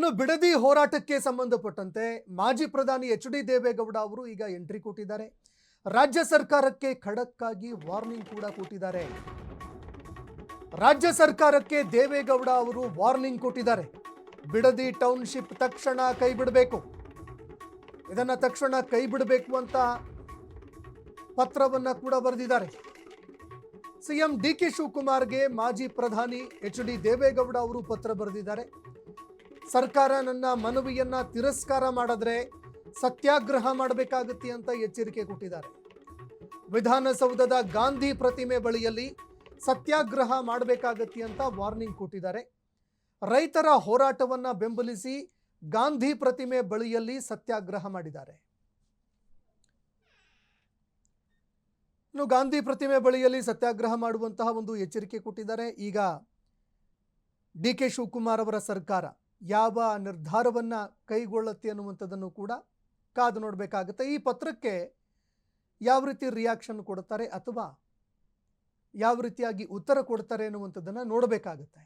ಇನ್ನು ಬಿಡದಿ ಹೋರಾಟಕ್ಕೆ ಸಂಬಂಧಪಟ್ಟಂತೆ ಮಾಜಿ ಪ್ರಧಾನಿ ಎಚ್.ಡಿ. ದೇವೇಗೌಡ ಅವರು ಈಗ ಎಂಟ್ರಿ ಕೊಟ್ಟಿದ್ದಾರೆ. ರಾಜ್ಯ ಸರ್ಕಾರಕ್ಕೆ ಖಡಕ್ ಆಗಿ ವಾರ್ನಿಂಗ್ ಕೂಡ ಕೊಟ್ಟಿದ್ದಾರೆ. ರಾಜ್ಯ ಸರ್ಕಾರಕ್ಕೆ ದೇವೇಗೌಡ ಅವರು ವಾರ್ನಿಂಗ್ ಕೊಟ್ಟಿದ್ದಾರೆ. ಬಿಡದಿ ಟೌನ್ಶಿಪ್ ತಕ್ಷಣ ಕೈ ಬಿಡಬೇಕು, ಇದನ್ನ ತಕ್ಷಣ ಕೈ ಬಿಡಬೇಕು ಅಂತ ಪತ್ರವನ್ನ ಕೂಡ ಬರೆದಿದ್ದಾರೆ. ಸಿಎಂ ಡಿ.ಕೆ. ಶಿವಕುಮಾರ್ಗೆ ಮಾಜಿ ಪ್ರಧಾನಿ ಎಚ್.ಡಿ. ದೇವೇಗೌಡ ಅವರು ಪತ್ರ ಬರೆದಿದ್ದಾರೆ. ಸರ್ಕಾರ ನನ್ನ ಮನವಿಯನ್ನ ತಿರಸ್ಕಾರ ಮಾಡಿದ್ರೆ ಸತ್ಯಾಗ್ರಹ ಮಾಡಬೇಕಾಗುತ್ತೆ ಅಂತ ಎಚ್ಚರಿಕೆ ಕೊಟ್ಟಿದ್ದಾರೆ. ವಿಧಾನಸೌಧದ ಗಾಂಧಿ ಪ್ರತಿಮೆ ಬಳಿಯಲ್ಲಿ ಸತ್ಯಾಗ್ರಹ ಮಾಡಬೇಕಾಗತ್ತೆ ಅಂತ ವಾರ್ನಿಂಗ್ ಕೊಟ್ಟಿದ್ದಾರೆ. ರೈತರ ಹೋರಾಟವನ್ನ ಬೆಂಬಲಿಸಿ ಗಾಂಧಿ ಪ್ರತಿಮೆ ಬಳಿಯಲ್ಲಿ ಸತ್ಯಾಗ್ರಹ ಮಾಡಿದ್ದಾರೆ. ಇನ್ನು ಗಾಂಧಿ ಪ್ರತಿಮೆ ಬಳಿಯಲ್ಲಿ ಸತ್ಯಾಗ್ರಹ ಮಾಡುವಂತಹ ಒಂದು ಎಚ್ಚರಿಕೆ ಕೊಟ್ಟಿದ್ದಾರೆ. ಈಗ ಡಿ.ಕೆ. ಶಿವಕುಮಾರ್ ಅವರ ಸರ್ಕಾರ ಯಾವ ನಿರ್ಧಾರವನ್ನ ಕೈಗೊಳ್ಳುತ್ತೆ ಅನ್ನುವಂಥದ್ದನ್ನು ಕೂಡ ಕಾದು ನೋಡಬೇಕಾಗುತ್ತೆ. ಈ ಪತ್ರಕ್ಕೆ ಯಾವ ರೀತಿ ರಿಯಾಕ್ಷನ್ ಕೊಡ್ತಾರೆ ಅಥವಾ ಯಾವ ರೀತಿಯಾಗಿ ಉತ್ತರ ಕೊಡ್ತಾರೆ ಅನ್ನುವಂಥದ್ದನ್ನು ನೋಡಬೇಕಾಗುತ್ತೆ.